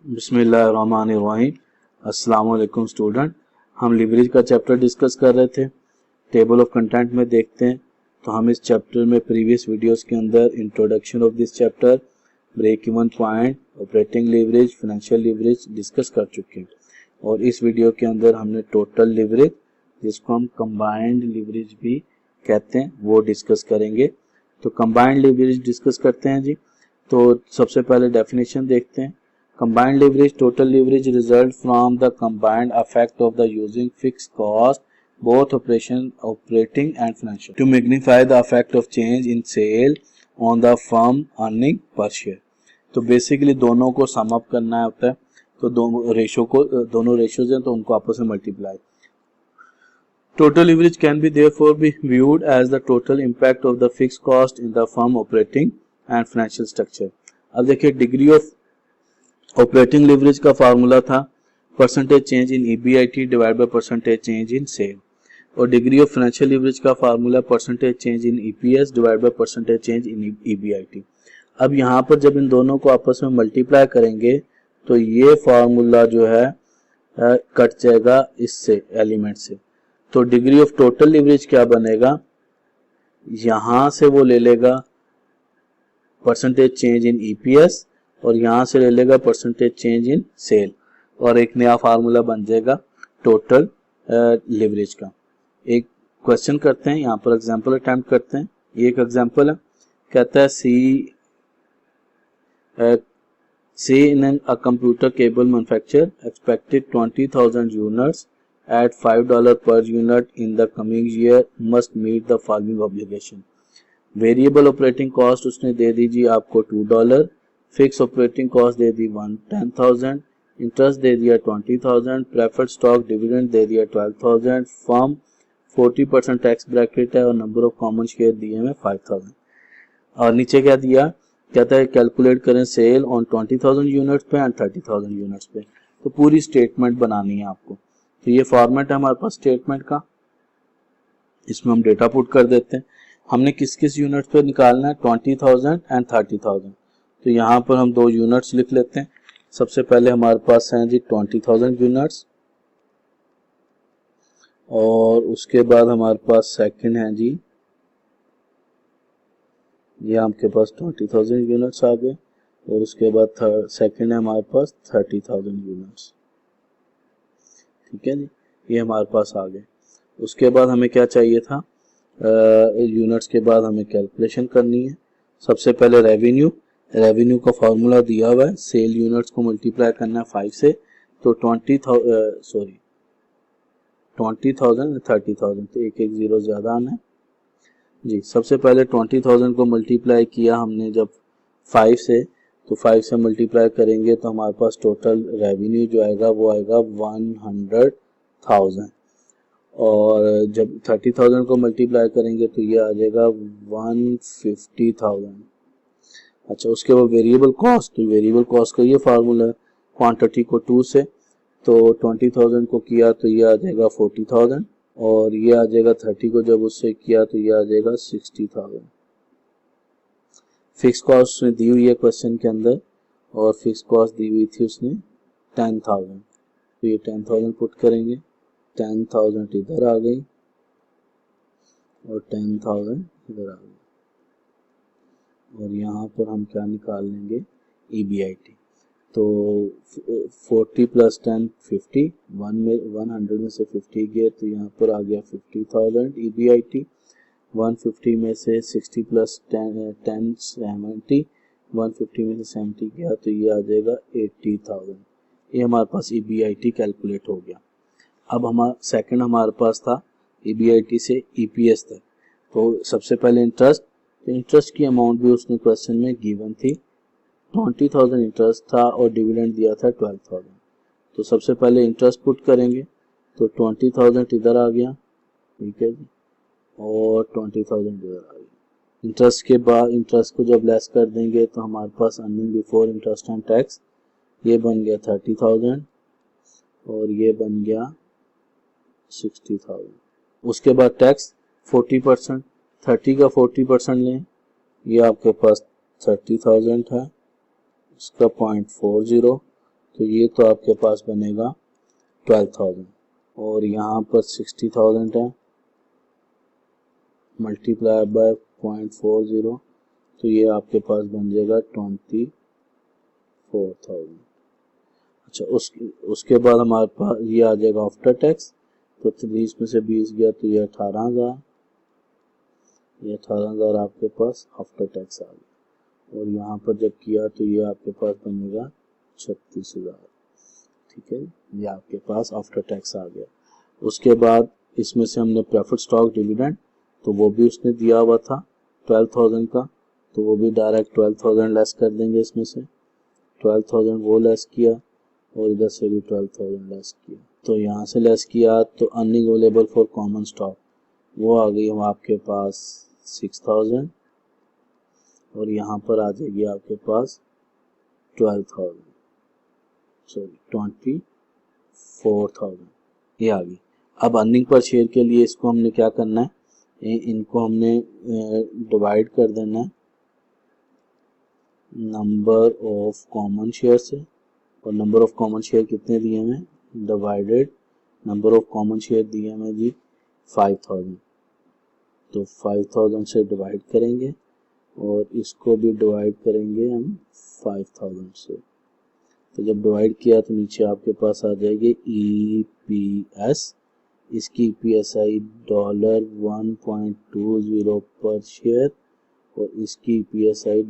बिस्मिल्लाहिर्रहमानिर्रहीम। अस्सलाम वालेकुम स्टूडेंट। हम लिवरेज का चैप्टर डिस्कस कर रहे थे। टेबल ऑफ कंटेंट में देखते हैं तो हम इस चैप्टर में प्रीवियस वीडियोस के अंदर introduction of this chapter, break even point, operating leverage, financial leverage discuss कर चुके हैं और इस वीडियो के अंदर हमने टोटल लिवरेज, जिसको हम कंबाइंड लिवरेज भी कहते हैं, वो डिस्कस करेंगे। तो कंबाइंड लिवरेज डिस्कस करते हैं जी। तो सबसे पहले डेफिनेशन देखते हैं। Combined leverage, total leverage result from the combined effect of the using fixed cost, both operating and financial, to magnify the effect of change in sale on the firm earning per share। तो basically दोनों को sum up करना होता है, तो दोनों ratios हैं तो उनको आपस में multiply. Total leverage can be therefore be viewed as the total impact of the fixed cost in the firm operating and financial structure। अब देखिए, डिग्री ऑफ ऑपरेटिंग लिवरेज का फार्मूला था percentage change in EBIT divide by percentage change in sale, और degree of financial leverage का formula percentage change in EPS divide by percentage change in EBIT. अब यहाँ पर जब इन दोनों को आपस में मल्टीप्लाई करेंगे तो ये फार्मूला जो है कट जाएगा इससे, एलिमेंट से। तो डिग्री ऑफ टोटल लिवरेज क्या बनेगा, यहां से वो ले लेगा परसेंटेज चेंज इन ईपीएस और यहां से ले लेगा परसेंटेज चेंज इन सेल, और एक नया फार्मूला बन जाएगा टोटल लिवरेज का। एक क्वेश्चन करते हैं, यहाँ पर एग्जांपल अटेम्प्ट करते हैं। ये एक एग्जांपल है, कहता है see in a computer cable manufacture expected 20,000 units at $5 per unit in the coming year must meet the following obligation. Variable operating cost उसने दे दीजिए आपको $2, फिक्स ऑपरेटिंग कॉस्ट दे दी 10,000, इंटरेस्ट दे दिया 20,000, प्रेफर्ड स्टॉक डिविडेंड दे दिया 12,000, फर्म 40% टैक्स ब्रैकेट है और नंबर ऑफ कॉमन शेयर दिए हैं 5,000। और नीचे क्या दिया, कहता है कैलकुलेट करें सेल ऑन 20,000 यूनिट्स पे एंड 30,000 यूनिट्स पे। तो पूरी स्टेटमेंट बनानी है आपको। तो ये फॉर्मेट है हमारे पास स्टेटमेंट का, इसमें हम डेटा पुट कर देते हैं। हमने किस किस यूनिट्स पे निकालना है, 20,000 एंड 30,000। तो यहाँ पर हम दो यूनिट्स लिख लेते हैं। सबसे पहले हमारे पास हैं जी 20,000 यूनिट्स, और उसके बाद हमारे पास सेकंड है जी, ये आपके पास 20,000 यूनिट्स आ गए, और उसके बाद सेकंड है हमारे पास 30,000 यूनिट्स। ठीक है जी, ये हमारे पास आ गए। उसके बाद हमें क्या चाहिए था, यूनिट्स के बाद हमें कैलकुलेशन करनी है। सबसे पहले रेवेन्यू का फॉर्मूला दिया हुआ है, सेल यूनिट्स को मल्टीप्लाई करना है 5 से, तो 20,000 30,000, तो एक जीरो ज्यादा आना है जी। सबसे पहले 20,000 को मल्टीप्लाई किया हमने जब 5 से, तो 5 से मल्टीप्लाई करेंगे तो हमारे पास टोटल रेवेन्यू जो आएगा वो आएगा 100,000, और जब 30,000 को मल्टीप्लाई करेंगे तो ये आ जाएगा 150,000। अच्छा, उसके बाद वेरिएबल कॉस्ट, तो वेरिएबल कॉस्ट का ये फार्मूला है, क्वांटिटी को 2 से, तो 20,000 को किया तो ये आ जाएगा 40,000, और ये आ जाएगा 30 को जब उससे किया तो ये आ जाएगा 60,000। फिक्स कॉस्ट उसने दी हुई है क्वेश्चन के अंदर, और फिक्स कॉस्ट दी हुई थी उसने 10,000, तो ये 10,000 पुट करेंगे, 10,000 इधर आ गई और 10,000 इधर आ गई, और यहाँ पर हम क्या निकाल लेंगे, ईबीआईटी। तो 40 प्लस 10 50, 100 में से 50 गया तो यहाँ पर आ गया 50,000 ईबीआईटी। 150 में से 60 प्लस 10 70, 150 में से 70 गया तो ये आ जाएगा 80,000। ये हमारे पास ईबीआईटी कैलकुलेट हो गया। अब हमारा सेकंड हमारे पास था ईबीआईटी से ईपीएस तक। तो सबसे पहले इंटरेस्ट की अमाउंट भी उसने क्वेश्चन में गिवन थी, 20,000 इंटरेस्ट था और डिविडेंड दिया था 12,000। तो सबसे पहले इंटरेस्ट पुट करेंगे, तो 20,000 इधर आ गया, ठीक है जी, और 20,000 इधर आ गया। इंटरेस्ट के बाद इंटरेस्ट को जब लेस कर देंगे तो हमारे पास earning before interest and tax, ये बन गया 30,000 और ये बन गया 60,000। उसके बाद टैक्स 40%, 30 का 40% लें, ये आपके पास 30,000 है, इसका 0.40, तो ये तो आपके पास बनेगा 12,000 और यहाँ पर 60,000 है मल्टीप्लाई बाय 0.40 तो ये आपके पास बन जाएगा 24,000। अच्छा उसके बाद हमारे पास ये आ जाएगा आफ्टर टैक्स, तो 30 में से 20 गया तो ये 18,000, ये 18,000 आपके पास आफ्टर टैक्स आ गया और यहाँ पर जब किया तो ये आपके पास बनेगा 36,000। ठीक है, ये आपके पास आफ्टर टैक्स आ गया। उसके बाद इसमें से हमने प्रेफर्ड स्टॉक डिविडेंड तो वो भी उसने दिया हुआ था 12,000 का, तो वो भी डायरेक्ट 12,000 लेस कर देंगे, इसमें से 12,000 वो लेस किया और इधर से भी 12,000 लेस किया। तो यहाँ से लेस किया तो earning available for common stock वो आ गई आपके पास 6,000 और यहाँ पर आ जाएगी आपके पास 24,000 ये आ गई। अब अर्निंग पर शेयर के लिए इसको हमने क्या करना है, इनको हमने डिवाइड कर देना है नंबर ऑफ कॉमन शेयर से, और नंबर ऑफ कॉमन शेयर कितने दिए हैं, divided number of common share दिए हैं जी 5,000, तो 5,000 से डिवाइड करेंगे और इसको भी डिवाइड करेंगे हम 5,000 से। तो जब डिवाइड किया तो नीचे आपके पास आ जाएगी EPS, इसकी EPS आई $1.20 पर शेयर और इसकी EPS आई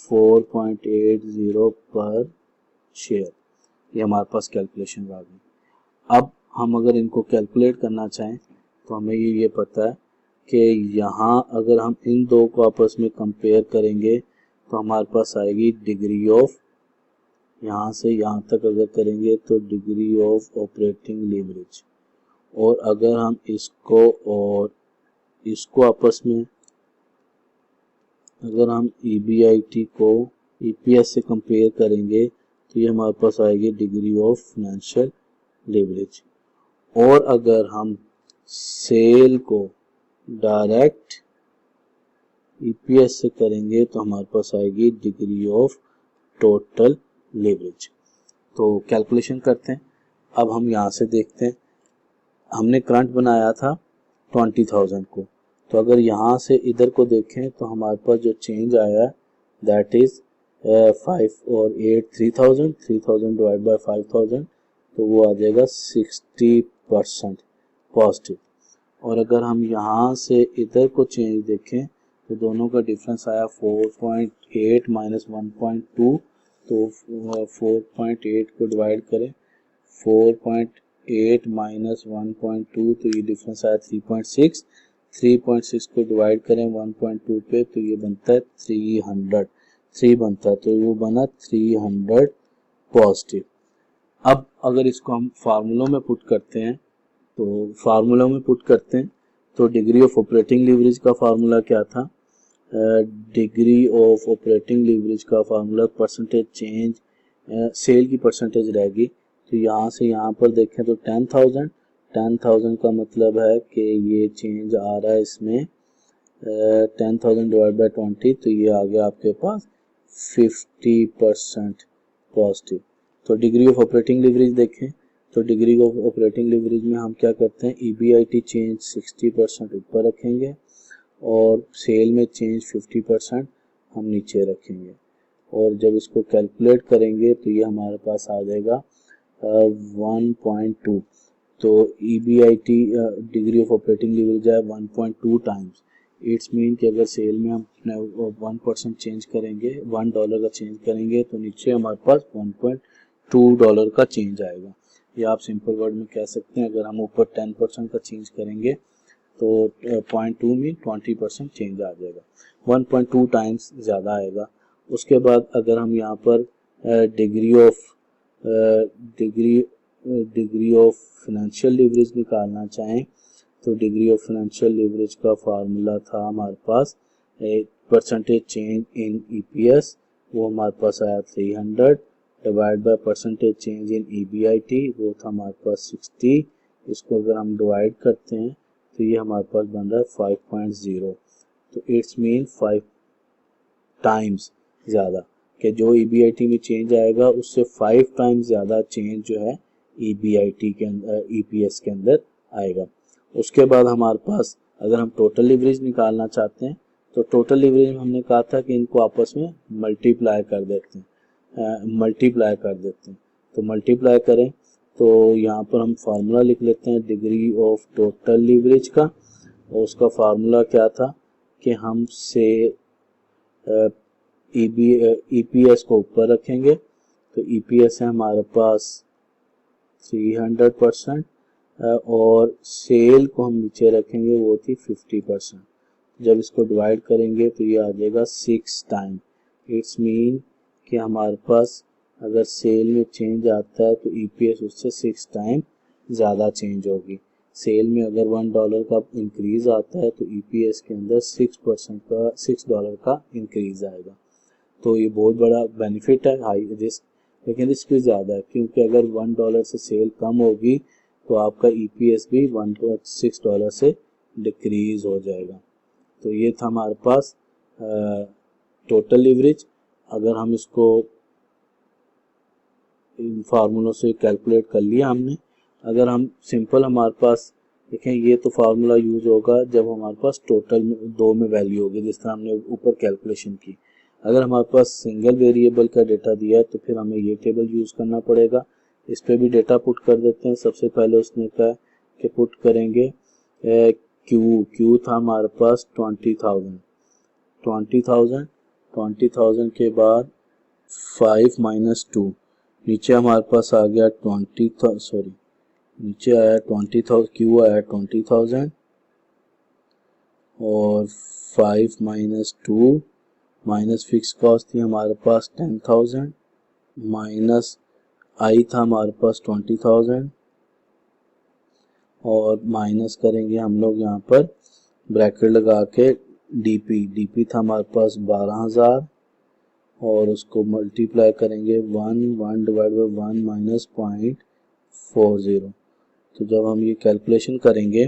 $4.80 पर शेयर। ये हमारे पास कैलकुलेशन आ गई। अब हम अगर इनको कैलकुलेट करना चाहें तो हमें ये पता है कि यहाँ अगर हम इन दो को आपस में कंपेयर करेंगे तो हमारे पास आएगी डिग्री ऑफ, यहाँ से यहाँ तक अगर करेंगे तो डिग्री ऑफ ऑपरेटिंग लीवरेज, और अगर हम इसको और इसको आपस में अगर हम EBIT को EPS से कंपेयर करेंगे तो ये हमारे पास आएगी डिग्री ऑफ फाइनेंशियल लीवरेज, और अगर हम सेल को डायरेक्ट EPS से करेंगे तो हमारे पास आएगी डिग्री ऑफ टोटल लीवरेज। तो कैलकुलेशन करते हैं। अब हम यहाँ से देखते हैं, हमने करंट बनाया था 20,000 को, तो अगर यहाँ से इधर को देखें तो हमारे पास जो चेंज आया दैट इज 5 और 8 3,000 डिवाइड बाय 5,000 तो वो आ जाएगा 60% पॉजिटिव। और अगर हम यहाँ से इधर को चेंज देखें तो दोनों का डिफरेंस आया 4.8 माइनस 1.2, तो 4.8 को डिवाइड करें 4.8 माइनस 1.2 तो ये डिफरेंस आया 3.6, 3.6 को डिवाइड करें 1.2 पे तो ये बनता है 300 बनता है, तो वो बना 300 पॉजिटिव। अब अगर इसको हम फार्मूलों में पुट करते हैं तो डिग्री ऑफ ऑपरेटिंग लीवरेज का फार्मूला क्या था, डिग्री ऑफ ऑपरेटिंग लीवरेज का फार्मूला परसेंटेज चेंज, सेल की परसेंटेज रहेगी, तो यहाँ से यहाँ पर देखें तो 10,000 का मतलब है कि ये चेंज आ रहा है इसमें 10,000 डिवाइड बाय 20 तो ये आ गया आपके पास 50% पॉजिटिव। तो डिग्री ऑफ ऑपरेटिंग लीवरेज देखें तो डिग्री ऑफ ऑपरेटिंग लीवरेज में हम क्या करते हैं, EBIT चेंज 60% ऊपर रखेंगे और सेल में चेंज 50% हम नीचे रखेंगे, और जब इसको कैलकुलेट करेंगे तो ये हमारे पास आ जाएगा 1.2, तो EBIT degree of operating leverage है 1.2 टाइम्स। इट्स मीन कि अगर सेल में हम 1% चेंज करेंगे, $1 का चेंज करेंगे तो नीचे हमारे पास $1.2 का चेंज आएगा। या आप सिंपल वर्ड में कह सकते हैं अगर हम ऊपर 10% का चेंज करेंगे तो 0.2 में 20% चेंज आ जाएगा, 1.2 टाइम्स ज़्यादा आएगा। उसके बाद अगर हम यहाँ पर डिग्री ऑफ फाइनेंशियल लीवरेज निकालना चाहें तो डिग्री ऑफ फाइनेंशियल लीवरेज का फार्मूला था हमारे पास परसेंटेज चेंज इन EPS, वो हमारे पास आया 300 divide by percentage change in EBIT, वो था हमारे पास 60, इसको अगर हम डिवाइड करते हैं तो ये हमारे पास बन रहा है 5.0, तो इट्स मीन 5 टाइम्स ज़्यादा। कि जो EBIT में चेंज आएगा उससे 5 टाइम्स ज़्यादा चेंज जो है EBIT के अंदर EPS के अंदर आएगा। उसके बाद हमारे पास अगर हम टोटल लीवरेज निकालना चाहते हैं तो टोटल लीवरेज में हमने कहा था कि इनको आपस में मल्टीप्लाई कर देते हैं, तो मल्टीप्लाई करें तो यहाँ पर हम फार्मूला लिख लेते हैं डिग्री ऑफ टोटल लीवरेज का, और उसका फार्मूला क्या था कि हम से EPS को ऊपर रखेंगे, तो EPS है हमारे पास 300% और सेल को हम नीचे रखेंगे, वो थी 50%। जब इसको डिवाइड करेंगे तो ये आ जाएगा 6 टाइम। इट्स मीन कि हमारे पास अगर सेल में चेंज आता है तो EPS उससे 6 टाइम ज़्यादा चेंज होगी। सेल में अगर $1 का इंक्रीज आता है तो EPS के अंदर $6 का इंक्रीज आएगा। तो ये बहुत बड़ा बेनिफिट है, हाई रिस्क, लेकिन रिस्क भी ज़्यादा है, क्योंकि अगर $1 से सेल कम होगी तो आपका EPS भी $6 से डिक्रीज हो जाएगा। तो ये था हमारे पास टोटल लीवरेज। अगर हम इसको इन फार्मूलों से कैलकुलेट कर लिया हमने, अगर हम सिंपल हमारे पास देखें, ये तो फार्मूला यूज होगा जब हमारे पास टोटल में 2 में वैल्यू होगी, जिस तरह हमने ऊपर कैलकुलेशन की। अगर हमारे पास सिंगल वेरिएबल का डेटा दिया है तो फिर हमें ये टेबल यूज करना पड़ेगा। इस पे भी डेटा पुट कर देते हैं। सबसे पहले उसने कहा कि पुट करेंगे क्यू था हमारे पास 20,000 के बाद 5 - 2, नीचे हमारे पास आ गया नीचे आया 20,000, क्यू आया 20,000 और 5 - 2 माइनस फिक्स कॉस्ट थी हमारे पास 10,000 माइनस आई था हमारे पास 20,000 और माइनस करेंगे हम लोग यहाँ पर ब्रैकेट लगा के डीपी था हमारे पास 12,000 और उसको मल्टीप्लाई करेंगे 1 डिवाइड बाई 1 माइनस 0.40। तो जब हम ये कैलकुलेशन करेंगे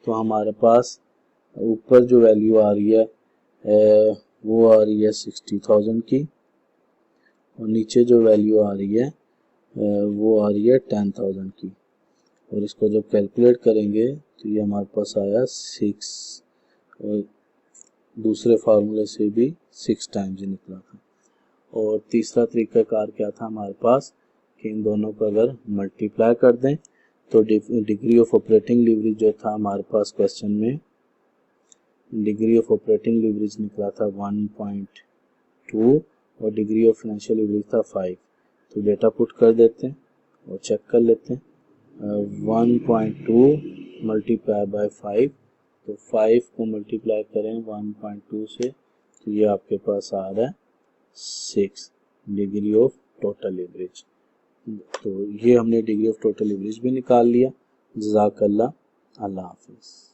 तो हमारे पास ऊपर जो वैल्यू आ रही है वो आ रही है 60,000 की, और नीचे जो वैल्यू आ रही है वो आ रही है 10,000 की, और इसको जब कैलकुलेट करेंगे तो ये हमारे पास आया 6, और दूसरे फार्मूले से भी 6 टाइम्स ही निकला था। और तीसरा तरीकाकार क्या था हमारे पास कि इन दोनों को अगर मल्टीप्लाई कर दें तो डिग्री ऑफ ऑपरेटिंग लीवरेज जो था हमारे पास क्वेश्चन में, डिग्री ऑफ ऑपरेटिंग लीवरेज निकला था 1.2 और डिग्री ऑफ फाइनेंशियल लीवरेज था 5। तो डेटा पुट कर देते हैं और चेक कर लेते हैं। 1.2 मल्टीप्लाई बाय 5, तो 5 को मल्टीप्लाई करें 1.2 से तो ये आपके पास आ रहा है 6 डिग्री ऑफ टोटल लीवरेज। तो ये हमने डिग्री ऑफ टोटल लीवरेज भी निकाल लिया। जज़ाकल्लाह, अल्लाह हाफिज़।